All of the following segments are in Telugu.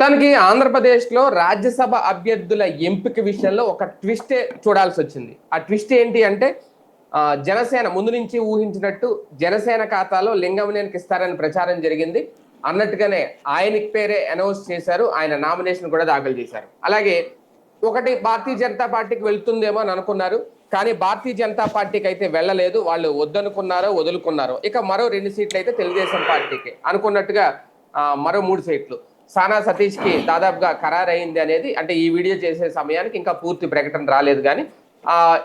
మొత్తానికి ఆంధ్రప్రదేశ్లో రాజ్యసభ అభ్యర్థుల ఎంపిక విషయంలో ఒక ట్విస్టే చూడాల్సి వచ్చింది. ఆ ట్విస్ట్ ఏంటి అంటే జనసేన ముందు నుంచి ఊహించినట్టు జనసేన ఖాతాలో లింగమనేనికి ఇస్తారని ప్రచారం జరిగింది. అన్నట్టుగానే ఆయనకి పేరే అనౌన్స్ చేశారు. ఆయన నామినేషన్ కూడా దాఖలు చేశారు. అలాగే ఒకటి భారతీయ జనతా పార్టీకి వెళ్తుందేమో అని అనుకున్నారు. కానీ భారతీయ జనతా పార్టీకి అయితే వెళ్ళలేదు. వాళ్ళు వద్దనుకున్నారో వదులుకున్నారో. ఇక మరో 2 సీట్లు అయితే తెలుగుదేశం పార్టీకి అనుకున్నట్టుగా మరో 3 సీట్లు సానా సతీష్ కి దాదాపుగా ఖరారైంది అనేది, అంటే ఈ వీడియో చేసే సమయానికి ఇంకా పూర్తి ప్రకటన రాలేదు. కానీ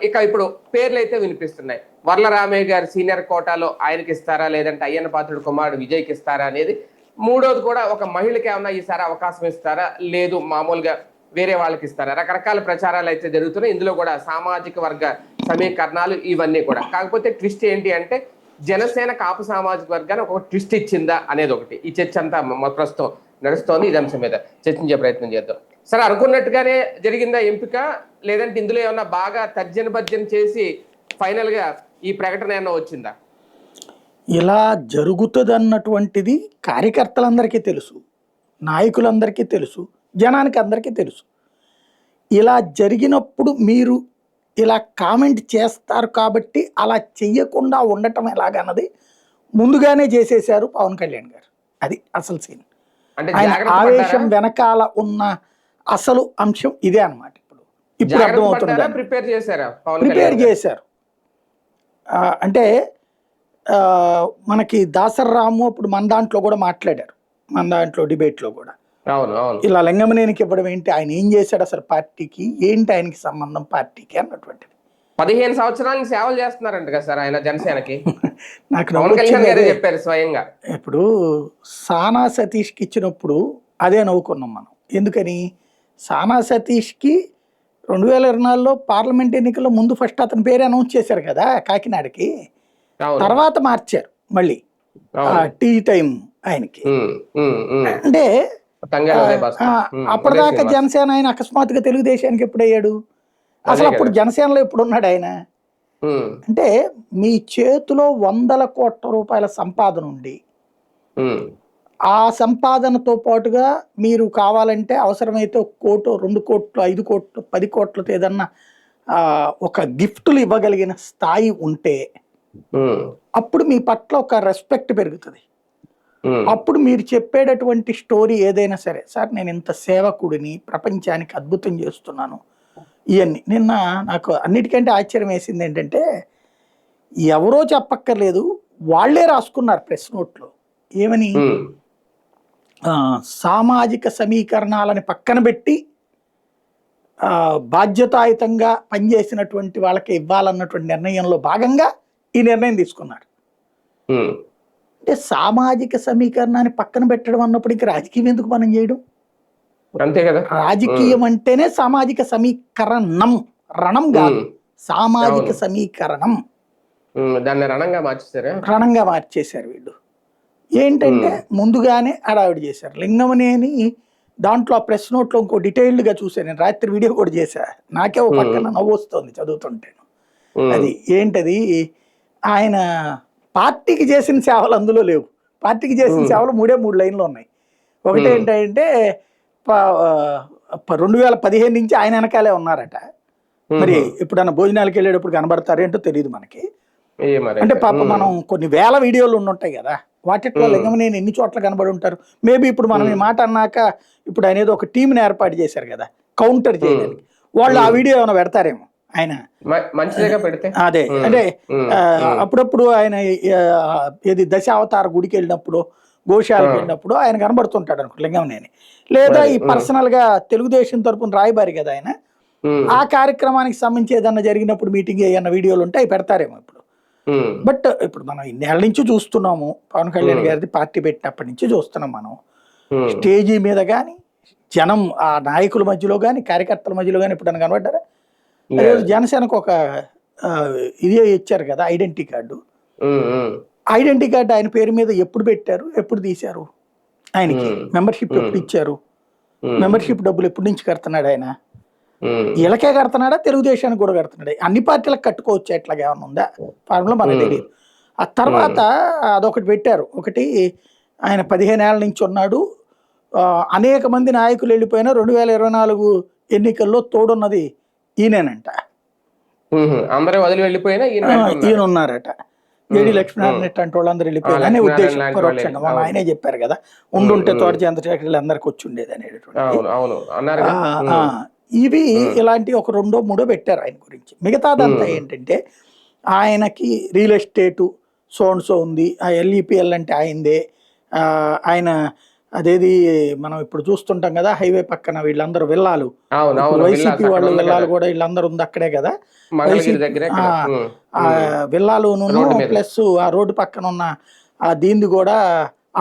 ఇక ఇప్పుడు పేర్లు అయితే వినిపిస్తున్నాయి. వర్ల రామయ్య గారు సీనియర్ కోటాలో ఆయనకి ఇస్తారా, లేదంటే అయ్యన్న పాత్రుడు కుమారుడు విజయ్కి ఇస్తారా అనేది. మూడోది కూడా ఒక మహిళకి ఏమన్నా ఈసారి అవకాశం ఇస్తారా, లేదు మామూలుగా వేరే వాళ్ళకి ఇస్తారా, రకరకాల ప్రచారాలు అయితే జరుగుతున్నాయి. ఇందులో కూడా సామాజిక వర్గ సమీకరణాలు ఇవన్నీ కూడా. కాకపోతే ట్విస్ట్ ఏంటి అంటే జనసేన కాపు సామాజిక వర్గాన్ని ఒక ట్విస్ట్ ఇచ్చిందా అనేది ఒకటి. ఈ చర్చ అంతా ప్రస్తుతం నడుస్తోంది. ఈ అంశం మీద చర్చించే ప్రయత్నం చేద్దాం. సరే, అనుకున్నట్టుగానే జరిగిందా ఎంపిక, లేదంటే ఇందులో ఏమన్నా బాగా తర్జన భర్జన చేసి ఫైనల్ గా ఈ ప్రకటన ఏమన్నా వచ్చిందా? ఇలా జరుగుతుంది అన్నటువంటిది కార్యకర్తలందరికీ తెలుసు, నాయకులందరికీ తెలుసు, జనానికి అందరికీ తెలుసు. ఇలా జరిగినప్పుడు మీరు ఇలా కామెంట్ చేస్తారు కాబట్టి అలా చెయ్యకుండా ఉండటం ఎలాగన్నది ముందుగానే చేసేశారు పవన్ కళ్యాణ్ గారు. అది అసలు సీన్. ఆయన ఆవేశం వెనకాల ఉన్న అసలు అంశం ఇదే అన్నమాట. ఇప్పుడు అర్థమవుతుంది. ప్రిపేర్ చేశారు అంటే మనకి దాసర్రాము అప్పుడు మన దాంట్లో కూడా మాట్లాడారు, మన దాంట్లో డిబేట్లో కూడా ఇలా లింగమనేనికి ఇవ్వడం ఏంటి, ఆయన ఏం చేశాడు అసలు పార్టీకి, ఏంటి ఆయనకి సంబంధం పార్టీకి అన్నటువంటిది. 15 సంవత్సరాలు సేవలు చేస్తున్నారంట కదా సార్ ఆయన జనసేనకి. నాకు చెప్పారు స్వయంగా. ఇప్పుడు సానా సతీష్కి ఇచ్చినప్పుడు అదే నవ్వుకున్నాం మనం. ఎందుకని సానా సతీష్కి 2024లో పార్లమెంట్ ఎన్నికల్లో ముందు ఫస్ట్ అతని పేరు అనౌన్స్ చేశారు కదా కాకినాడకి, తర్వాత మార్చారు మళ్ళీ టీ టైం ఆయనకి. అంటే అప్పటిదాకా జనసేన ఆయన అకస్మాత్తుగా తెలుగుదేశానికి ఎప్పుడయ్యాడు, అసలు అప్పుడు జనసేనలో ఎప్పుడున్నాడు ఆయన? అంటే మీ చేతిలో 100 కోట్ల రూపాయల సంపాదన ఉండి ఆ సంపాదనతో పాటుగా మీరు కావాలంటే అవసరమైతే 1 కోటి 2 కోట్లు 5 కోట్లు 10 కోట్లతో ఏదన్నా ఒక గిఫ్టులు ఇవ్వగలిగిన స్థాయి ఉంటే అప్పుడు మీ పట్ల ఒక రెస్పెక్ట్ పెరుగుతుంది. అప్పుడు మీరు చెప్పేటటువంటి స్టోరీ ఏదైనా సరే, సార్ నేను ఇంత సేవకుడిని, ప్రపంచానికి అద్భుతం చేస్తున్నాను, ఇవన్నీ. నిన్న నాకు అన్నిటికంటే ఆశ్చర్యం వేసింది ఏంటంటే ఎవరో చెప్పక్కర్లేదు, వాళ్లే రాసుకున్నారు ప్రెస్ నోట్లో. ఏమని? సామాజిక సమీకరణాలని పక్కన పెట్టి బాధ్యతాయుతంగా పనిచేసినటువంటి వాళ్ళకి ఇవ్వాలన్నటువంటి నిర్ణయంలో భాగంగా ఈ నిర్ణయం తీసుకున్నారు. అంటే సామాజిక సమీకరణాన్ని పక్కన పెట్టడం అన్నప్పుడు ఇంకా రాజకీయం ఎందుకు మనం చేయడం? అంతే కదా. రాజకీయం అంటేనే సామాజిక సమీకరణం, రణం కాదు, సామాజిక సమీకరణం. దాన్ని రణంగా మార్చేశారు వీళ్ళు. ఏంటంటే ముందుగానే హడావిడి చేశారు. లింగమనేని దాంట్లో ఆ ప్రెస్ నోట్లో ఇంకో డీటెయిల్డ్గా చూసాను నేను, రాత్రి వీడియో కూడా చేశా. నాకే ఓ పక్కన నవ్వు వస్తుంది చదువుతుంటేను. అది ఏంటది, ఆయన పార్టీకి చేసిన సేవలు అందులో లేవు. పార్టీకి చేసిన సేవలు 3 లైన్లు ఉన్నాయి. ఒకటి ఏంటంటే 2015 నుంచి ఆయన వెనకాలే ఉన్నారట. మరి ఎప్పుడన్నా భోజనాలకు వెళ్ళేటప్పుడు కనబడతారేంటో తెలియదు మనకి. అంటే పాప మనం కొన్ని వేల వీడియోలు ఉంటాయి కదా, వాటిలో లింగమనేని ఎన్ని చోట్ల కనబడి ఉంటారు. మేబీ ఇప్పుడు మనం ఈ మాట అన్నాక ఇప్పుడు ఆయన ఏదో ఒక టీంని ఏర్పాటు చేశారు కదా కౌంటర్ చేయడానికి, వాళ్ళు ఆ వీడియో ఏమైనా పెడతారేమో ఆయన. అదే అంటే అప్పుడప్పుడు ఆయన ఏది దశావతార గుడికి వెళ్ళినప్పుడు, గోశాలకు వెళ్ళినప్పుడు ఆయన కనబడుతుంటాడు అనుకో లింగమనేని. లేదా ఈ పర్సనల్ గా తెలుగుదేశం తరపున రాయబారి కదా ఆయన, ఆ కార్యక్రమానికి సంబంధించి ఏదన్నా జరిగినప్పుడు మీటింగ్ ఏదన్నా వీడియోలు ఉంటే అవి పెడతారేమో ఇప్పుడు. బట్ ఇప్పుడు మనం ఇన్నేళ్ల నుంచి చూస్తున్నాము, పవన్ కళ్యాణ్ గారిది పార్టీ పెట్టినప్పటి నుంచి చూస్తున్నాం మనం. స్టేజీ మీద కానీ, జనం ఆ నాయకుల మధ్యలో కానీ, కార్యకర్తల మధ్యలో కానీ ఎప్పుడన్నా కనబడ్డారా? జనసేనకు ఒక ఇదే ఇచ్చారు కదా ఐడెంటిటీ కార్డు. ఐడెంటిటీ కార్డు ఆయన పేరు మీద ఎప్పుడు పెట్టారు, ఎప్పుడు తీశారు? ఆయనకి మెంబర్షిప్ ఎప్పుడు ఇచ్చారు? మెంబర్షిప్ డబ్బులు ఎప్పటి నుంచి కడుతున్నాడు ఆయన? వీళ్ళకే కడుతున్నాడా, తెలుగుదేశానికి కూడా కడుతున్నాడా? అన్ని పార్టీలకు కట్టుకోవచ్చు, ఎట్లాగా ఏమన్నా ఉందా ఫార్ములా మనకు తెలియదు. ఆ తర్వాత అదొకటి పెట్టారు. ఒకటి ఆయన 15 ఏళ్ల నుంచి ఉన్నాడు, అనేక మంది నాయకులు వెళ్ళిపోయినా 2024 ఎన్నికల్లో తోడున్నది ఈయనేనంట. అందరూ వదిలి వెళ్ళిపోయినా ఈయన ఉన్నారట. ఏడి లక్ష్మీనారాయణ అంటే వాళ్ళందరూ వెళ్ళిపోయినా అనే ఉద్దేశం పరోక్షంగా వాళ్ళు ఆయనే చెప్పారు కదా, ఉండుంటే తోట చంద్రశేఖర్ అందరికి వచ్చి ఉండేది అనేటువంటి. ఇవి ఇలాంటి ఒక 2 3 పెట్టారు ఆయన గురించి. మిగతాదంతా ఏంటంటే ఆయనకి రియల్ ఎస్టేటు సో ఉంది, ఆ ఎల్ఈపిఎల్ అంటే ఆయనదే. ఆయన అదేది మనం ఇప్పుడు చూస్తుంటాం కదా హైవే పక్కన వీళ్ళందరూ విల్లాలు, వైసీపీ వాళ్ళు విల్లాలు కూడా వీళ్ళందరూ ఉంది అక్కడే కదా విల్లాలును, ప్లస్ ఆ రోడ్డు పక్కన ఉన్న ఆ దీన్ని కూడా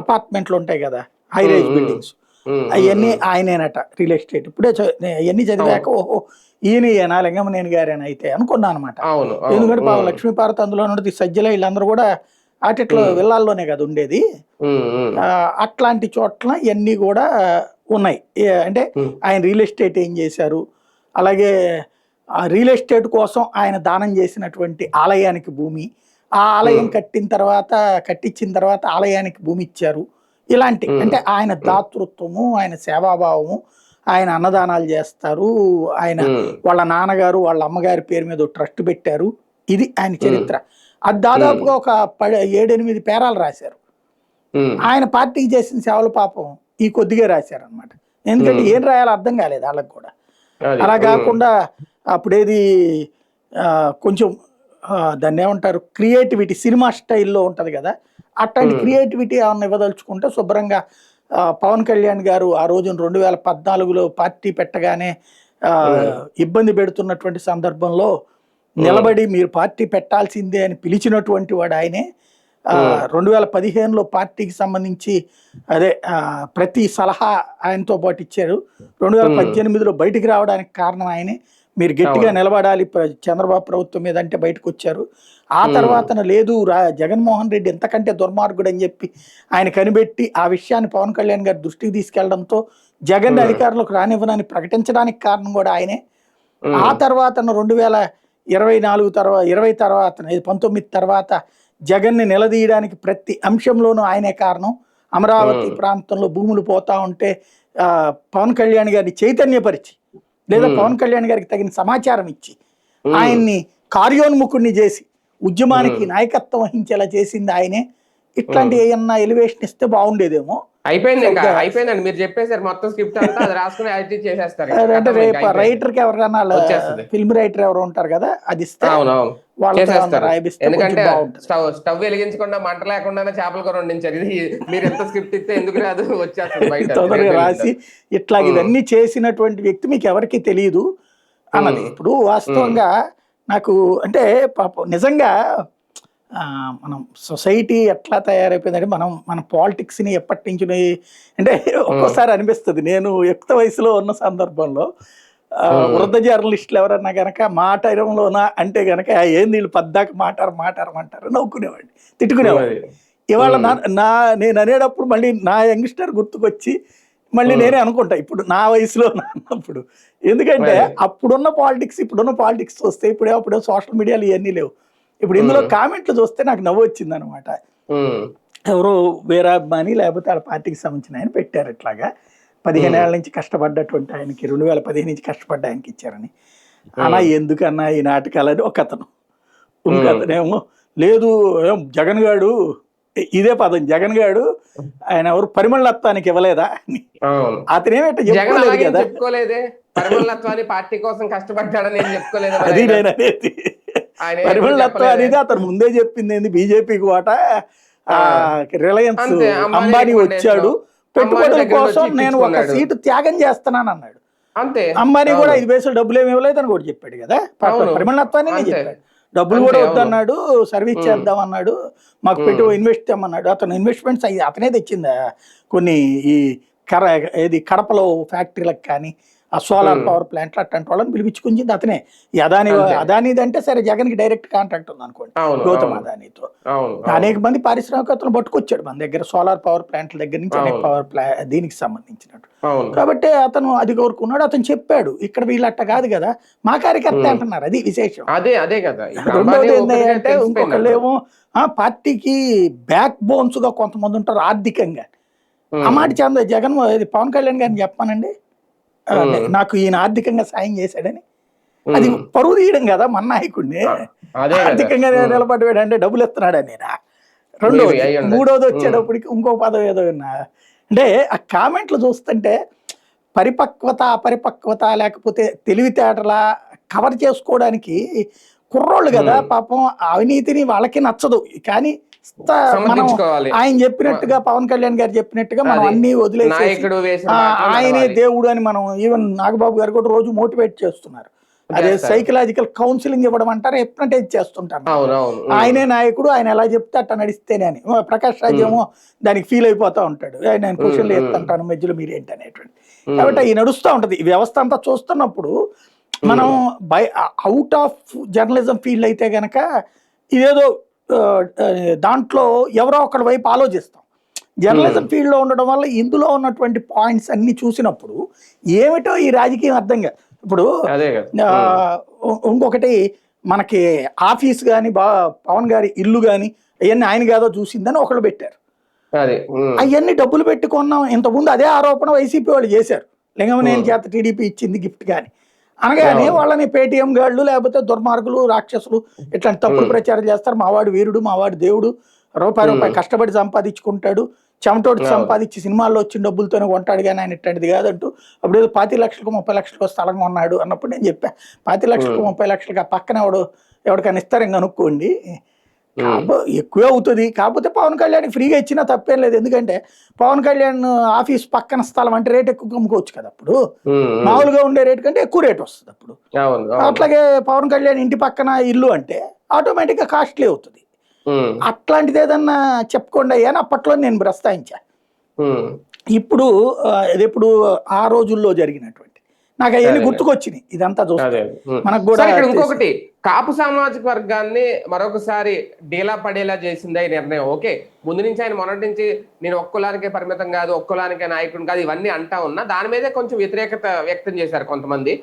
అపార్ట్మెంట్లు ఉంటాయి కదా, హై రైజ్ బిల్డింగ్స్, అవన్నీ ఆయనేనట రియల్ ఎస్టేట్. ఇప్పుడే అవన్నీ చదివాక ఓహో ఈయన లింగమనేని గారేనా అయితే అనుకున్నాను అనమాట. ఎందుకంటే లక్ష్మీపార్వతి అందులో ఉన్నది, సజ్జల వీళ్ళందరూ కూడా ఆటిట్లో విల్లాల్లోనే కదా ఉండేది. అట్లాంటి చోట్ల ఇవన్నీ కూడా ఉన్నాయి. అంటే ఆయన రియల్ ఎస్టేట్ ఏం చేశారు, అలాగే ఆ రియల్ ఎస్టేట్ కోసం ఆయన దానం చేసినటువంటి ఆలయానికి భూమి, ఆ ఆలయం కట్టించిన తర్వాత ఆలయానికి భూమి ఇచ్చారు. ఇలాంటి అంటే ఆయన దాతృత్వము, ఆయన సేవాభావము, ఆయన అన్నదానాలు చేస్తారు, ఆయన వాళ్ళ నాన్నగారు వాళ్ళ అమ్మగారి పేరు మీద ట్రస్ట్ పెట్టారు. ఇది ఆయన చరిత్ర. అది దాదాపుగా ఒక 7-8 పేరాలు రాశారు. ఆయన పార్టీకి చేసిన సేవలు పాపం ఈ కొద్దిగా రాశారు అనమాట. ఎందుకంటే ఏం రాయాలో అర్థం కాలేదు వాళ్ళకి కూడా. అలా కాకుండా అప్పుడేది కొంచెం దాన్ని ఏమంటారు, క్రియేటివిటీ సినిమా స్టైల్లో ఉంటుంది కదా, అట్లాంటి క్రియేటివిటీ ఏమన్నా ఇవ్వదలుచుకుంటే శుభ్రంగా పవన్ కళ్యాణ్ గారు ఆ రోజున 2014లో పార్టీ పెట్టగానే ఇబ్బంది పెడుతున్నటువంటి సందర్భంలో నిలబడి మీరు పార్టీ పెట్టాల్సిందే అని పిలిచినటువంటి వాడు ఆయనే. 2015లో పార్టీకి సంబంధించి ప్రతి సలహా ఆయనతో పాటు ఇచ్చారు. 2018లో బయటికి రావడానికి కారణం ఆయనే. మీరు గట్టిగా నిలబడాలి చంద్రబాబు ప్రభుత్వం మీద అంటే బయటకు వచ్చారు. ఆ తర్వాత లేదు జగన్మోహన్ రెడ్డి ఎంతకంటే దుర్మార్గుడు అని చెప్పి ఆయన కనిపెట్టి ఆ విషయాన్ని పవన్ కళ్యాణ్ గారి దృష్టికి తీసుకెళ్లడంతో జగన్ అధికారులకు రానివ్వనని ప్రకటించడానికి కారణం కూడా ఆయనే. ఆ తర్వాత 2024 తర్వాత 19 తర్వాత జగన్ని నిలదీయడానికి ప్రతి అంశంలోనూ ఆయనే కారణం. అమరావతి ప్రాంతంలో భూములు పోతా ఉంటే పవన్ కళ్యాణ్ గారిని చైతన్యపరిచి లేదా పవన్ కళ్యాణ్ గారికి తగిన సమాచారం ఇచ్చి ఆయన్ని కార్యోన్ముఖుడిని చేసి ఉద్యమానికి నాయకత్వం వహించేలా చేసింది ఆయనే. ఇట్లాంటి ఏమన్నా ఎలివేషన్ ఇస్తే బాగుండేదేమో. అయిపోయిందండి, మీరు చెప్పేసారు మొత్తం స్క్రిప్ట్ అంతా, అది రాసుకుని ఎడిట్ చేసేస్తారు. అంటే రేపు రైటర్ కి ఎవరికైనా ఫిల్మ్ రైటర్ ఎవరు ఉంటారు కదా, అది ఇస్తే ఎందుకంటే స్టవ్ వెలిగించకుండా మంట లేకుండా చేపల కూర వండించారు. ఇది మీరు ఎంత స్క్రిప్ట్ ఇస్తే ఎందుకు రాదు, వచ్చేస్తుంది బయట తొందరగా రాసి. ఇట్లా ఇవన్నీ చేసినటువంటి వ్యక్తి మీకు ఎవరికి తెలియదు అన్నది. ఇప్పుడు వాస్తవంగా నాకు అంటే పాపం నిజంగా మనం సొసైటీ ఎట్లా తయారైపోయిందంటే మన పాలిటిక్స్ని ఎప్పటి నుంచి అంటే ఒక్కోసారి అనిపిస్తుంది. నేను యుక్త వయసులో ఉన్న సందర్భంలో వృద్ధ జర్నలిస్టులు ఎవరన్నా కనుక మాటరంలోనా అంటే కనుక ఏం వీళ్ళు పద్దాక మాటారు నవ్వుకునేవాడిని, తిట్టుకునేవాడిని. ఇవాళ నేను అనేటప్పుడు మళ్ళీ నా యంగ్స్టర్ గుర్తుకొచ్చి మళ్ళీ నేనే అనుకుంటా ఇప్పుడు నా వయసులో అన్నప్పుడు. ఎందుకంటే అప్పుడున్న పాలిటిక్స్ ఇప్పుడున్న పాలిటిక్స్ వస్తే అప్పుడే సోషల్ మీడియాలో ఇవన్నీ లేవు. ఇప్పుడు ఇందులో కామెంట్లు చూస్తే నాకు నవ్వు వచ్చింది అనమాట. ఎవరో వీరాభిమాని లేకపోతే ఆ పార్టీకి సంబంధించిన ఆయన పెట్టారు ఇట్లాగా 15 ఏళ్ల నుంచి కష్టపడ్డటువంటి ఆయనకి 2015 నుంచి కష్టపడ్డ ఆయనకి ఇచ్చారని. అలా ఎందుకన్నా ఈ నాటకాలని ఒక అతను, ఇంకతనేమో లేదు జగన్ గారు, ఇదే పదం జగన్ గారు ఆయన ఎవరు పరిమళత్వానికి ఇవ్వలేదా అని. అతనేమేట చెప్పుకోలేదు కదా, పార్టీ కోసం కష్టపడ్డాడని చెప్పుకోలేదు. అది నేను అనేది పరిమళత్వం అనేది అతను ముందే చెప్పింది ఏంది, బీజేపీకి వాటా రిలయన్స్ అంబానీ వచ్చాడు పెట్టుబడుల కోసం నేను ఒక సీటు త్యాగం చేస్తున్నాను అన్నాడు. అంబానీ కూడా 5 పైసలు డబ్బులు ఏమి ఇవ్వలేదు అని కూడా చెప్పాడు కదా. పరిమళత్వాన్ని నేను చెప్పాడు, డబ్బులు కూడా వద్దన్నాడు, సర్వీస్ చేద్దాం అన్నాడు, మాకు పెట్టి ఇన్వెస్ట్ చేయమన్నాడు. అతను ఇన్వెస్ట్మెంట్స్ అతనే తెచ్చిందా కొన్ని ఈ కడపలో ఫ్యాక్టరీలకు కానీ ఆ సోలార్ పవర్ ప్లాంట్లు అట్లాంటి వాళ్ళని పిలిపించుకుంది అతనే. అదానిది అంటే సరే జగన్ కి డైరెక్ట్ కాంట్రాక్ట్ ఉంది అనుకోండి గౌతమ్ అదానితో. అనేక మంది పారిశ్రామికతను పట్టుకొచ్చాడు మన దగ్గర, సోలార్ పవర్ ప్లాంట్ల దగ్గర నుంచి అనేక పవర్ దీనికి సంబంధించినట్టు. కాబట్టి అతను అది కోరుకున్నాడు. అతను చెప్పాడు ఇక్కడ వీళ్ళట్ట కాదు కదా మా కార్యకర్త అంటున్నారు, అది విశేషం. రెండవది ఏంటంటే ఇంకొకళ్ళేమో పార్టీకి బ్యాక్ బోన్స్ గా కొంతమంది ఉంటారు ఆర్థికంగా. ఆ మాట జగన్ పవన్ కళ్యాణ్ గారిని చెప్పానండి, నాకు ఈయన ఆర్థికంగా సాయం చేశాడని. అది పరువు తీయడం కదా మన నాయకుడిని. ఆర్థికంగా నిలబడ్డాడు అంటే డబ్బులు ఇస్తున్నాడని. రెండోది, మూడోది వచ్చేటప్పటికి ఇంకో పదవి ఏదో విన్నా. అంటే ఆ కామెంట్లు చూస్తుంటే పరిపక్వత అపరిపక్వత లేకపోతే తెలివితేటల కవర్ చేసుకోవడానికి కుర్రోళ్ళు కదా పాపం, అవినీతిని వాళ్ళకి నచ్చదు. కానీ మనం ఆయన చెప్పినట్టుగా పవన్ కళ్యాణ్ గారు చెప్పినట్టుగా మనం అన్ని వదిలేసి ఆయనే దేవుడు అని మనం, ఈవెన్ నాగబాబు గారు కూడా రోజు మోటివేట్ చేస్తున్నారు. అదే సైకలాజికల్ కౌన్సిలింగ్ ఇవ్వడం అంటారు, హిప్నటైజ్ చేస్తుంటారు. ఆయనే నాయకుడు, ఆయన ఎలా చెప్తే అట్లా నడిస్తేనే అని. ప్రకాష్ రాజ్ ఏమో దానికి ఫీల్ అయిపోతా ఉంటాడు, నేను క్వశ్చన్లు ఎత్తుంటాను మధ్యలో మీరేంటి అనేటువంటి. కాబట్టి ఈ నడుస్తూ ఉంటది ఈ వ్యవస్థ అంతా. చూస్తున్నప్పుడు మనం అవుట్ ఆఫ్ జర్నలిజం ఫీల్డ్ అయితే గనక ఇదేదో దాంట్లో ఎవరో ఒకరి వైపు ఆలోచిస్తాం. జర్నలిజం ఫీల్డ్లో ఉండడం వల్ల ఇందులో ఉన్నటువంటి పాయింట్స్ అన్ని చూసినప్పుడు ఏమిటో ఈ రాజకీయం అర్థంగా. ఇప్పుడు ఇంకొకటి, మనకి ఆఫీస్ కానీ పవన్ గారి ఇల్లు కానీ అవన్నీ ఆయన కాదో చూసిందని ఒకళ్ళు పెట్టారు. అవన్నీ డబ్బులు పెట్టుకున్నాం. ఇంతకుముందు అదే ఆరోపణ వైసీపీ వాళ్ళు చేశారు, లింగమనేని చేత టీడీపీ ఇచ్చింది గిఫ్ట్ కానీ అనగానే వాళ్ళని పేటీఎం గాళ్ళు లేకపోతే దుర్మార్గులు రాక్షసులు ఇట్లాంటి తప్పుడు ప్రచారం చేస్తారు. మావాడు వీరుడు, మావాడు దేవుడు, రూపాయి కష్టపడి సంపాదించుకుంటాడు, చెమటోటి సంపాదించి సినిమాల్లో వచ్చిన డబ్బులతోనే కొంటాడు కానీ ఆయన ఇట్లాంటిది కాదంటూ. అప్పుడు ఏదో 25 లక్షలకు 30 లక్షలకు స్థలం కొన్నాడు అన్నప్పుడు నేను చెప్పా, 25 లక్షలకు 30 లక్షలకు ఆ పక్కన ఎవరికైనా ఇస్తారు ఇంకా అనుకోండి, ఎక్కువే అవుతుంది. కాకపోతే పవన్ కళ్యాణ్ ఫ్రీగా ఇచ్చినా తప్పేం లేదు. ఎందుకంటే పవన్ కళ్యాణ్ ఆఫీస్ పక్కన స్థలం అంటే రేట్ ఎక్కువ అమ్ముకోవచ్చు కదా, అప్పుడు మామూలుగా ఉండే రేట్ కంటే ఎక్కువ రేట్ వస్తుంది అప్పుడు. అట్లాగే పవన్ కళ్యాణ్ ఇంటి పక్కన ఇల్లు అంటే ఆటోమేటిక్ గా కాస్ట్లీ అవుతుంది. అట్లాంటిది ఏదన్నా చెప్పుకోండి అయ్యా అని అప్పట్లో నేను ప్రస్తావించా. ఇప్పుడు ఎప్పుడు ఆ రోజుల్లో జరిగినటువంటి నాకు అవన్నీ గుర్తుకొచ్చినాయి ఇదంతా చూస్తే. మనకు కూడా ఇంకొకటి, కాపు సామాజిక వర్గాన్ని మరొకసారి డీలా పడేలా చేసింది ఈ నిర్ణయం. ఓకే, ముందు నుంచి ఆయన మొదటి నుంచి నేను ఒక్కలానికే పరిమితం కాదు, ఒక్కలానికే నాయకుడు కాదు ఇవన్నీ అంటా ఉన్నా, దాని మీదే కొంచెం వ్యతిరేకత వ్యక్తం చేశారు కొంతమంది.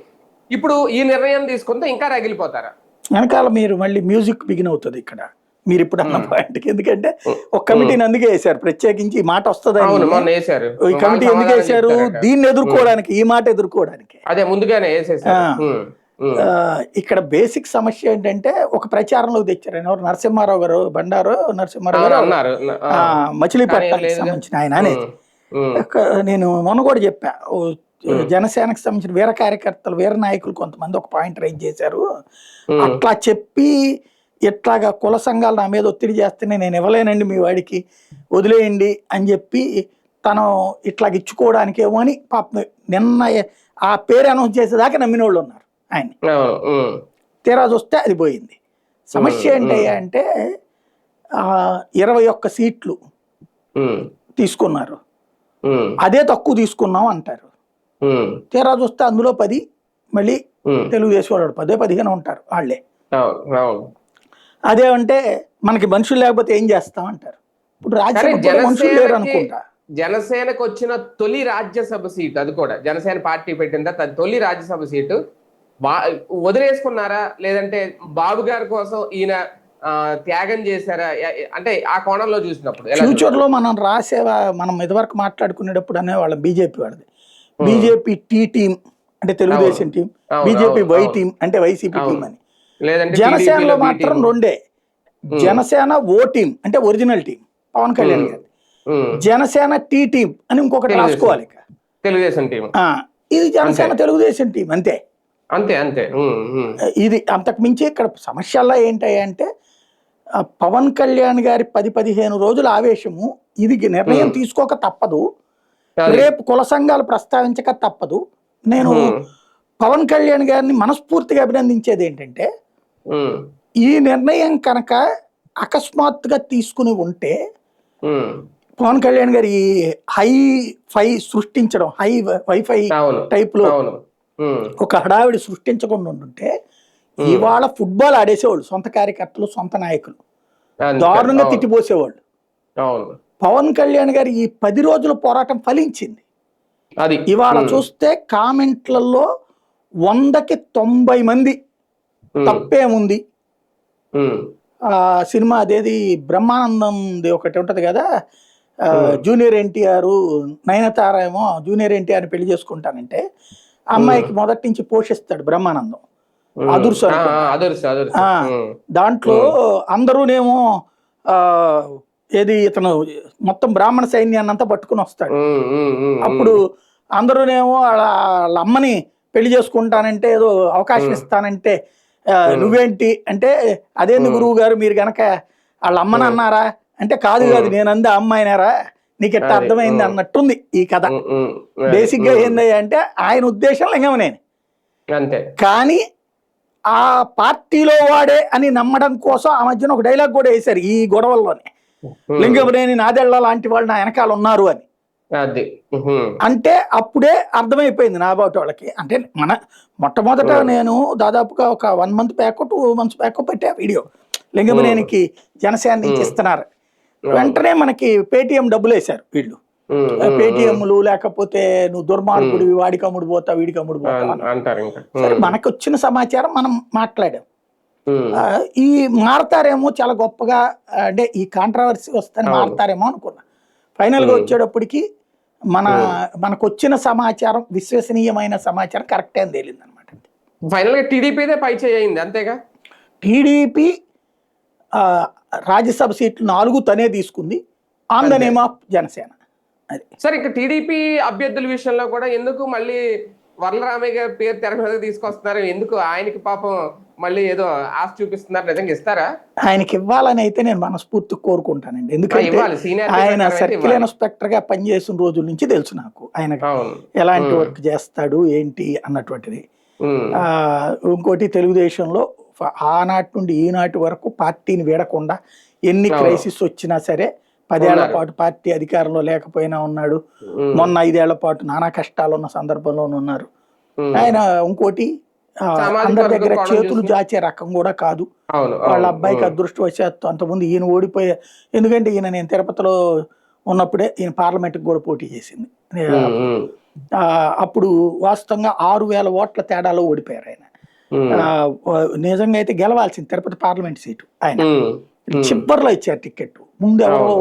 ఇప్పుడు ఈ నిర్ణయం తీసుకుంటే ఇంకా రగిలిపోతారా? వెనకాల మీరు మళ్ళీ మ్యూజిక్ బిగిన్ అవుతుంది ఇక్కడ మీరు ఇప్పుడు అన్న పాయింట్కి. ఎందుకంటే ఒక కమిటీని అందుకే వేశారు ప్రత్యేకించి, ఈ మాట వస్తుందని. ఈ కమిటీ ఎందుకు వేశారు? దీన్ని ఎదుర్కోవడానికి, ఈ మాట ఎదుర్కోవడానికి. అదే ముందుగానే వేసేసారు. ఇక్కడ బేసిక్ సమస్య ఏంటంటే ఒక ప్రచారంలోకి తెచ్చారు. ఎవరు? నరసింహారావు గారు, బండారు నరసింహారావు గారు, మచిలీపట్నానికి సంబంధించిన ఆయన అనేది. నేను మొన్న కూడా చెప్పా, జనసేనకు సంబంధించిన వీర కార్యకర్తలు, వీర నాయకులు కొంతమంది ఒక పాయింట్ రైజ్ చేశారు. అట్లా చెప్పి ఎట్లాగా కుల సంఘాలు నా మీద ఒత్తిడి చేస్తేనే నేను ఇవ్వలేనండి మీ వాడికి, వదిలేయండి అని చెప్పి తను ఇట్లాగ ఇచ్చుకోవడానికేమో అని పాప నిన్న ఆ పేరు అనౌన్స్ చేసేదాకా నమ్మిన వాళ్ళు ఉన్నారు ఆయన్ని. తీరా చూస్తే అది పోయింది. సమస్య ఏంటయ్యా అంటే 21 సీట్లు తీసుకున్నారు, అదే తక్కువ తీసుకున్నాం అంటారు. తీరా చూస్తే అందులో 10 మళ్ళీ తెలుగుదేశం వాళ్ళు 10-15 ఉంటారు వాళ్ళే. అదేమంటే మనకి మనుషులు లేకపోతే ఏం చేస్తాం అంటారు. ఇప్పుడు రాజ్యసభ మనుషులు లేరు అనుకుంటా. జనసేనకు వచ్చిన తొలి రాజ్యసభ సీటు, అది కూడా జనసేన పార్టీ పెట్టిన తొలి రాజ్యసభ సీటు వదిలేసుకున్నారా, లేదంటే బాబు గారి కోసం ఈయన త్యాగం చేశారా? అంటే ఆ కోణంలో చూసినప్పుడు ఫ్యూచర్ లో మనం ఇదివరకు మాట్లాడుకునేటప్పుడు అనేవాళ్ళం బీజేపీ వాళ్ళది, బీజేపీ టీ టీం అంటే Telugu Desam team, BJP Y team అంటే వైసీపీ టీం అని. జనసేనలో మాత్రం రెండే, జనసేన ఓ టీం అంటే ఒరిజినల్ టీం పవన్ కళ్యాణ్ గారి, జనసేన టీ టీం అని ఇంకొకటి రాసుకోవాలి, తెలుగుదేశం టీం. ఇది జనసేన తెలుగుదేశం టీం అంతే అంతే అంతే. ఇది అంతకు మించి ఇక్కడ సమస్యల్లో ఏంటంటే పవన్ కళ్యాణ్ గారి 10-15 రోజుల ఆవేశము, ఇది నిర్ణయం తీసుకోక తప్పదు, రేపు కుల సంఘాలు ప్రస్తావించక తప్పదు. నేను పవన్ కళ్యాణ్ గారిని మనస్ఫూర్తిగా అభినందించేది ఏంటంటే, ఈ నిర్ణయం కనుక అకస్మాత్తుగా తీసుకుని ఉంటే పవన్ కళ్యాణ్ గారి హై ఫై సృష్టించడం, హై వైఫై టైప్ లో ఒక హడావిడి సృష్టించకుండా ఉంటుంటే ఇవాళ ఫుట్బాల్ ఆడేసేవాళ్ళు సొంత కార్యకర్తలు, సొంత నాయకులు దారుణంగా తిట్టిపోసేవాళ్ళు. పవన్ కళ్యాణ్ గారి ఈ 10 రోజుల పోరాటం ఫలించింది. ఇవాళ చూస్తే కామెంట్లలో 100కి 90 మంది తప్పేముంది, సినిమా అదేది బ్రహ్మానందంది ఒకటి ఉంటది కదా, జూనియర్ ఎన్టీఆర్ నయనతార ఏమో జూనియర్ ఎన్టీఆర్ పెళ్లి చేసుకుంటానంటే అమ్మాయికి మొదటి నుంచి పోషిస్తాడు బ్రహ్మానందం, అదుర్సు దాంట్లో అందరూనేమో ఏది ఇతను మొత్తం బ్రాహ్మణ సైన్యాన్ని అంతా పట్టుకుని వస్తాడు. అప్పుడు అందరూనేమో వాళ్ళ అమ్మని పెళ్లి చేసుకుంటానంటే ఏదో అవకాశం ఇస్తానంటే నువ్వేంటి అంటే అదేంది గురువు గారు మీరు గనక వాళ్ళ అమ్మని అన్నారా అంటే కాదు కాదు నేను అందే అమ్మాయినారా నీకు ఎట్లా అర్థమైంది అన్నట్టుంది ఈ కథ. బేసిక్ గా ఏంది అంటే ఆయన ఉద్దేశం లింగమనేని, కానీ ఆ పార్టీలో వాడే అని నమ్మడం కోసం ఆ మధ్యన ఒక డైలాగ్ కూడా వేశారు ఈ గొడవల్లోనే, లింగమనేని నాదెళ్ల లాంటి వాళ్ళు నా వెనకాల ఉన్నారు అని. అంటే అప్పుడే అర్థమైపోయింది నాబాటు వాళ్ళకి. అంటే మొట్టమొదట నేను దాదాపుగా ఒక 1 month బ్యాక్ 2 months బ్యాక్ పెట్టా వీడియో, లింగమనేనికి జనసేన నుంచి ఇస్తున్నారు. వెంటనే మనకి పేటిఎం డబ్బులు వేశారు వీళ్ళు, పేటిఎంలు లేకపోతే నువ్వు దుర్మార్గుడివి వాడికి అమ్ముడు పోతా వీడికి అమ్ముడు పోతా సరే మనకు వచ్చిన సమాచారం మనం మాట్లాడాం. ఈ మారతారేమో చాలా గొప్పగా అంటే ఈ కాంట్రవర్సీ వస్తే మారతారేమో అనుకున్నా. ఫైనల్ గా వచ్చేటప్పటికి మనకు వచ్చిన సమాచారం విశ్వసనీయమైన సమాచారం కరెక్టే అని తేలింది అనమాట. ఫైనల్ గా టీడీపీదే పై చేయింది అంతేగా. టీడీపీ రాజ్యసభ సీట్లు 4 తనే తీసుకుంది on the name of Janasena. అది సరే ఇక టీడీపీ అభ్యర్థుల విషయంలో కూడా ఎందుకు మళ్ళీ వరలరామయ్య గారి పేరు తెర మీద తీసుకొస్తున్నారు, ఎందుకు ఆయనకి పాపం మళ్ళీ ఏదో ఆశ చూపిస్తున్నారు, నిజంగా ఇస్తారా? ఆయనకి ఇవ్వాలని అయితే నేను మనస్ఫూర్తి కోరుకుంటానండి. ఎందుకంటే ఆయన సర్కిల్ ఇన్స్పెక్టర్ గా పనిచేసిన రోజుల నుంచి తెలుసు నాకు ఆయన ఎలాంటి వర్క్ చేస్తాడు ఏంటి అన్నటువంటిది. ఇంకోటి తెలుగుదేశంలో ఆనాటి నుండి ఈనాటి వరకు పార్టీని వీడకుండా ఎన్ని క్రైసిస్ వచ్చినా సరే 10 ఏళ్ల పాటు పార్టీ అధికారంలో లేకపోయినా ఉన్నాడు. మొన్న 5 ఏళ్ల పాటు నానా కష్టాలు ఉన్న సందర్భంలోనూ ఉన్నారు. ఆయన ఇంకోటి అందరి దగ్గర చేతులు జాచే రకం కూడా కాదు. వాళ్ళ అబ్బాయికి అదృష్టవశాత్తు అంతకుముందు ఈయన ఓడిపోయా, ఎందుకంటే ఈయన నేను తిరుపతిలో ఉన్నప్పుడే ఈయన పార్లమెంట్కి కూడా పోటీ చేసింది. అప్పుడు వాస్తవంగా 6,000 ఓట్ల తేడాలో ఓడిపోయారు ఆయన. నిజంగా అయితే గెలవాల్సింది తిరుపతి పార్లమెంట్ సీటు ఆయన చివరిలో ఇచ్చారు టికెట్. ముందు ఎవరో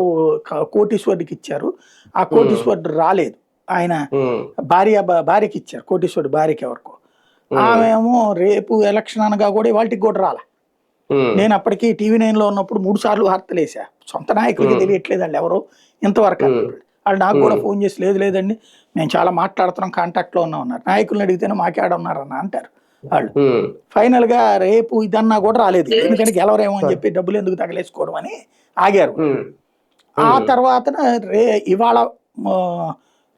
కోటీశ్వరుడికి ఇచ్చారు, ఆ కోటీశ్వరుడు రాలేదు, ఆయన భార్యకి ఇచ్చారు, కోటీశ్వరుడు భార్యకి ఎవరికో. ఆమె ఏమో రేపు ఎలక్షన్ అనగా కూడా వాళ్ళకి కూడా రాలే. నేను అప్పటికి TV9 లో ఉన్నప్పుడు 3 సార్లు వార్తలు వేసా, సొంత నాయకులకి తెలియట్లేదండి ఎవరో ఇంతవరకు అన్నారు. వాళ్ళు నాకు కూడా ఫోన్ చేసి లేదండి మేము చాలా మాట్లాడుతున్నాం కాంటాక్ట్ లో ఉన్నారు, నాయకులను అడిగితేనే మాకేడ ఉన్నారన్న అంటారు వాళ్ళు. ఫైనల్ గా రేపు ఇదన్నా కూడా రాలేదు, ఎందుకంటే గెలవరేమో అని చెప్పి డబ్బులు ఎందుకు తగలేసుకోవడం అని ఆగారు. ఆ తర్వాత ఇవాళ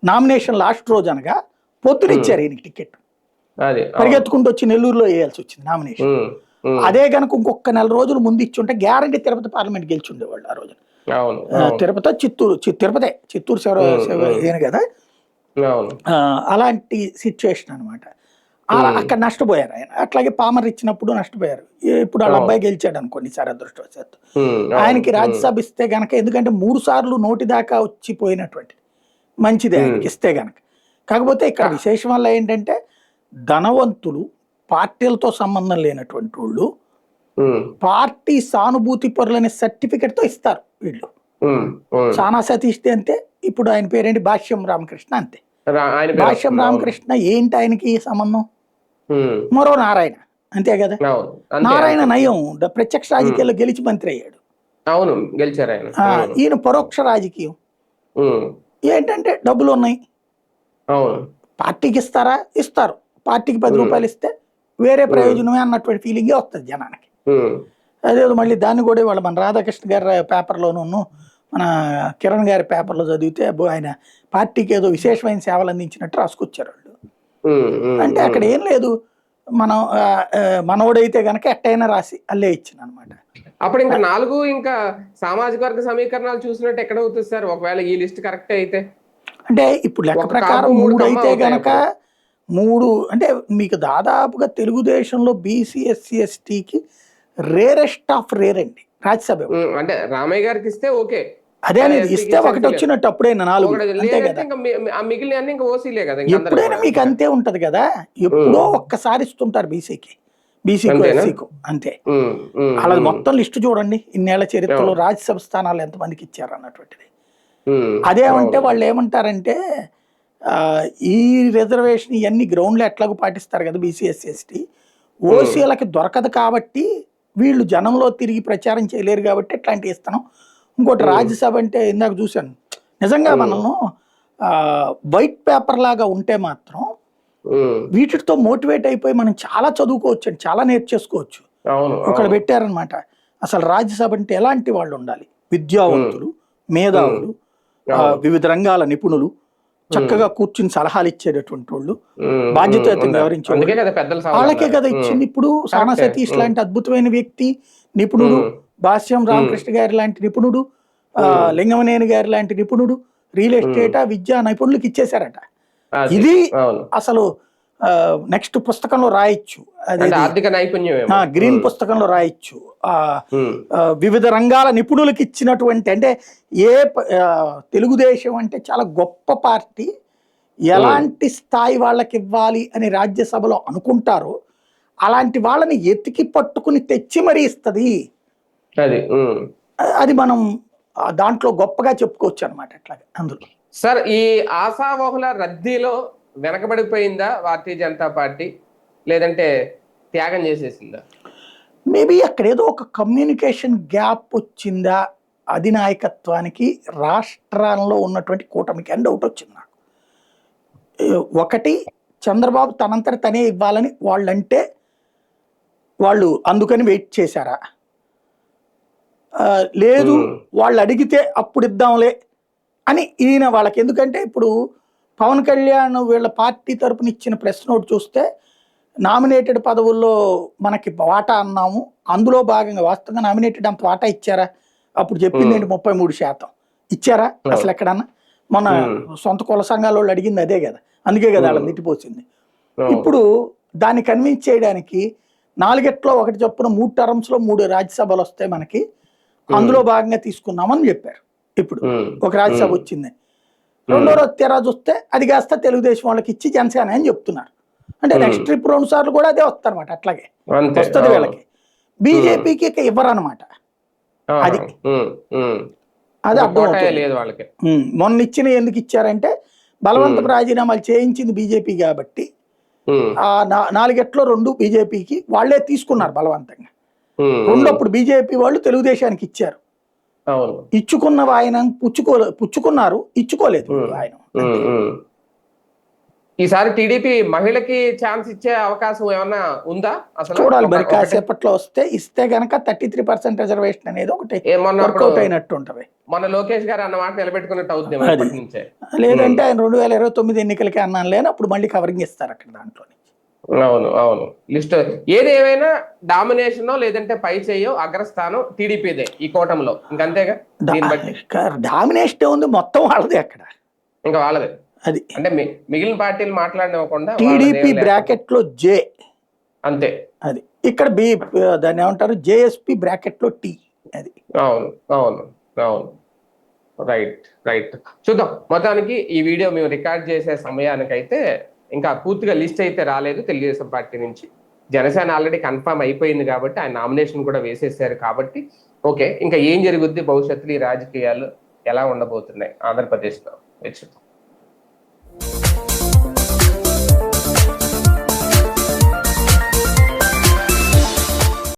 నామినేషన్ లాస్ట్ రోజు అనగా పొత్తులు ఇచ్చారు ఈయనకి టికెట్, పరిగెత్తుకుంటూ వచ్చి నెల్లూరులో వేయాల్సి వచ్చింది నామినేషన్. అదే కనుక ఇంకొక 4 రోజులు ముందు ఇచ్చుంటే గ్యారంటీ తిరుపతి పార్లమెంట్ గెలిచి ఉండేవాళ్ళు ఆ రోజున. తిరుపతి చిత్తూరు ఈయన కదా, అలాంటి సిచ్యువేషన్ అనమాట. అక్కడ నష్టపోయారు ఆయన. అట్లాగే పామర్ ఇచ్చినప్పుడు నష్టపోయారు. ఇప్పుడు వాళ్ళ అబ్బాయి గెలిచాడు అనుకోండి సార్ అదృష్టవశాత్తు. ఆయనకి రాజ్యసభ ఇస్తే గనక, ఎందుకంటే 3 సార్లు నోటి దాకా వచ్చిపోయినటువంటి మంచిదే ఆయనకి ఇస్తే గనక. కాకపోతే ఇక్కడ విశేషం వల్ల ఏంటంటే ధనవంతులు, పార్టీలతో సంబంధం లేనటువంటి వాళ్ళు పార్టీ సానుభూతి పరులనే సర్టిఫికెట్ తో ఇస్తారు వీళ్ళు. సానా సతీష్ అంతే, ఇప్పుడు ఆయన పేరేంటి భాష్యం రామకృష్ణ అంతే. భాష్యం రామకృష్ణ ఏంటి ఆయనకి సంబంధం, మరో నారాయణ అంతే కదా. నారాయణ నయం ప్రత్యక్ష రాజకీయాల్లో గెలిచి మంత్రి అయ్యాడు. అవును గెలిచారు ఆయన. ఈయన పరోక్ష రాజకీయం. ఏంటంటే డబ్బులు ఉన్నాయి, పార్టీకి ఇస్తారా ఇస్తారు, పార్టీకి 10 రూపాయలు ఇస్తే వేరే ప్రయోజనమే అన్నటువంటి ఫీలింగే వస్తుంది జనానికి. అదేదో మళ్ళీ దాన్ని కూడా వాళ్ళు మన రాధాకృష్ణ గారి పేపర్లోనూ మన కిరణ్ గారి పేపర్లో చదివితే ఆయన పార్టీకి ఏదో విశేషమైన సేవలు అందించినట్టు రాసుకొచ్చారు వాళ్ళు. అంటే అక్కడ ఏం లేదు, మనోడైతే గనక ఎట్టయినా రాసి అల్లే ఇచ్చిన అనమాట. అప్పుడు ఇంకా 4 ఇంకా సామాజిక వర్గ సమీకరణాలు చూసినట్టు ఎక్కడ అవుతుంది సార్ ఒకవేళ ఈ లిస్ట్ కరెక్ట్ అయితే? అంటే ఇప్పుడు లెక్క ప్రకారం 3 అయితే గనక 3 అంటే మీకు దాదాపుగా తెలుగుదేశంలో BC SC STకి రేరెస్ట్ ఆఫ్ రేర్ అండి రాజ్యసభ. అంటే రామయ్య గారికి ఇస్తే ఓకే, అదే అనేది ఇస్తే ఒకటి వచ్చినట్టు అప్పుడైనా 4 అంతే కదా. ఎప్పుడైనా మీకు అంతే ఉంటది కదా, ఎప్పుడో ఒక్కసారి ఇస్తుంటారు బీసీకి ఎస్సీకు అంతే. అలా మొత్తం లిస్టు చూడండి, ఇన్నేళ్ల చరిత్రలో రాజ్యసభ స్థానాలు ఎంతమందికి ఇచ్చారు అన్నటువంటిది. అదేమంటే వాళ్ళు ఏమంటారంటే ఈ రిజర్వేషన్ ఇవన్నీ గ్రౌండ్లో ఎట్లాగో పాటిస్తారు కదా బీసీ ఎస్సీ ఎస్టీ, ఓసీలకి దొరకదు కాబట్టి వీళ్ళు జనంలో తిరిగి ప్రచారం చేయలేరు కాబట్టి ఇట్లాంటివి ఇస్తాను. ఇంకోటి రాజ్యసభ అంటే ఇందాక చూశాను, నిజంగా మనము వైట్ పేపర్ లాగా ఉంటే మాత్రం వీటితో మోటివేట్ అయిపోయి మనం చాలా చదువుకోవచ్చు అండి, చాలా నేర్చేసుకోవచ్చు. ఒకళ్ళు పెట్టారనమాట, అసలు రాజ్యసభ అంటే ఎలాంటి వాళ్ళు ఉండాలి, విద్యావంతులు, మేధావులు, వివిధ రంగాల నిపుణులు, చక్కగా కూర్చుని సలహాలు ఇచ్చేటటువంటి వాళ్ళు, బాధ్యతయుతంగా వివరించే వాళ్ళకే కదా ఇచ్చింది. ఇప్పుడు సానా సతీష్ లాంటి అద్భుతమైన వ్యక్తి, నిపుణుడు, భాష్యం రామకృష్ణ గారి లాంటి నిపుణుడు, లింగమనేని గారి లాంటి నిపుణుడు, రియల్ ఎస్టేట్ విద్యా నిపుణులకు ఇచ్చేశారట. ఇది అసలు నెక్స్ట్ పుస్తకంలో రాయొచ్చు, ఆర్థిక నైపుణ్యం గ్రీన్ పుస్తకంలో రాయొచ్చు. వివిధ రంగాల నిపుణులకు ఇచ్చినటువంటి, అంటే తెలుగుదేశం అంటే చాలా గొప్ప పార్టీ, ఎలాంటి స్థాయి వాళ్ళకి ఇవ్వాలి అని రాజ్యసభలో అనుకుంటారో అలాంటి వాళ్ళని ఎతికి పట్టుకుని తెచ్చి మరీ ఇస్తుంది. అది మనం దాంట్లో గొప్పగా చెప్పుకోవచ్చు అనమాట. అట్లాగే అందులో సార్ ఈ ఆశావహుల రద్దీలో వెనకబడిపోయిందా భారతీయ జనతా పార్టీ, లేదంటే త్యాగం చేసేసిందా? మేబీ అక్కడ ఏదో ఒక కమ్యూనికేషన్ గ్యాప్ వచ్చిందా అధినాయకత్వానికి, రాష్ట్రాల్లో ఉన్నటువంటి కూటమికి అని డౌట్ వచ్చింది నాకు. ఒకటి, చంద్రబాబు తనంతట తనే ఇవ్వాలని వాళ్ళంటే వాళ్ళు అందుకని వెయిట్ చేశారా, లేదు వాళ్ళు అడిగితే అప్పుడు ఇద్దాంలే అని ఈయన వాళ్ళకి. ఎందుకంటే ఇప్పుడు పవన్ కళ్యాణ్ వీళ్ళ పార్టీ తరపున ఇచ్చిన ప్రెస్ నోట్ చూస్తే నామినేటెడ్ పదవుల్లో మనకి వాటా అన్నాము, అందులో భాగంగా వాస్తవంగా నామినేటెడ్ అంత వాటా ఇచ్చారా? అప్పుడు చెప్పింది ఏంటి, 33% ఇచ్చారా అసలు ఎక్కడన్నా? మన సొంత కుల సంఘాల వాళ్ళు అడిగింది అదే కదా, అందుకే కదా వాళ్ళని తిట్టిపోసింది. ఇప్పుడు దాన్ని కన్విన్స్ చేయడానికి 4 ఒకటి చొప్పున 3 టర్మ్స్లో 3 రాజ్యసభలు వస్తాయి మనకి, అందులో భాగంగా తీసుకున్నామని చెప్పారు. ఇప్పుడు ఒక రాజ్యసభ వచ్చింది, రెండో తెరాజు వస్తే అది కాస్త తెలుగుదేశం వాళ్ళకి ఇచ్చి జనసేన అని చెప్తున్నారు. అంటే నెక్స్ట్ ట్రిప్ 2 సార్లు కూడా అదే వస్తారనమాట. అట్లాగే వస్తుంది వీళ్ళకి. బీజేపీకి ఇక ఇవ్వరనమాట. అది అర్థం వాళ్ళకి. మొన్న ఇచ్చిన ఎందుకు ఇచ్చారంటే బలవంతపు రాజీనామాలు చేయించింది బీజేపీ కాబట్టి, ఆ 4 2 బీజేపీకి వాళ్ళే తీసుకున్నారు బలవంతంగా. రెండప్పుడు బీజేపీ వాళ్ళు తెలుగుదేశానికి ఇచ్చారు, ఇచ్చుకున్న ఆయన పుచ్చుకున్నారు, ఇచ్చుకోలేదు ఆయన. ఈసారి టీడీపీ మహిళకి ఛాన్స్ ఇచ్చే అవకాశం ఏమన్నా ఉందా అసలు? చూడాలి మరి, కాసేపట్లో ఇస్తే గనక 33% రిజర్వేషన్ అనేది ఒకటి వర్కౌట్ అయినట్టు ఉంటది. మన లోకేష్ గారు అన్నమాట నిలబెట్టుకున్నట్టు అవుతుంది. లేదంటే ఆయన 2029 ఎన్నికలకి అన్నాను లేని అప్పుడు మళ్ళీ కవరింగ్ ఇస్తారు అక్కడ దాంట్లో. అవును లిస్ట్ ఏది ఏమైనా డామినేషన్ లేదంటే పై చేయో అగ్రస్థానం టీడీపీదే ఈ కూటమిలో, ఇంకంతేగా. డామినేషన్ ఉంది మొత్తం వాళ్ళదే అక్కడ, ఇంకా వాళ్ళదే. అది అంటే మిగిలిన పార్టీలు మాట్లాడినవ్వకుండా టీడీపీ బ్రాకెట్ లో జే అంతే. అది ఇక్కడ బి, దాన్ని ఏమంటారు, జేఎస్పీ బ్రాకెట్ లో టీ. అది అవును రైట్ చూద్దాం. మొత్తానికి ఈ వీడియో మేము రికార్డ్ చేసే సమయానికైతే ఇంకా పూర్తిగా లిస్ట్ అయితే రాలేదు తెలుగుదేశం పార్టీ నుంచి. జనసేన ఆల్రెడీ కన్ఫర్మ్ అయిపోయింది కాబట్టి ఆయన నామినేషన్ కూడా వేసేసారు కాబట్టి ఓకే. ఇంకా ఏం జరుగుద్ది భవిష్యత్తులో ఈ రాజకీయాలు ఎలా ఉండబోతున్నాయి ఆంధ్రప్రదేశ్లో?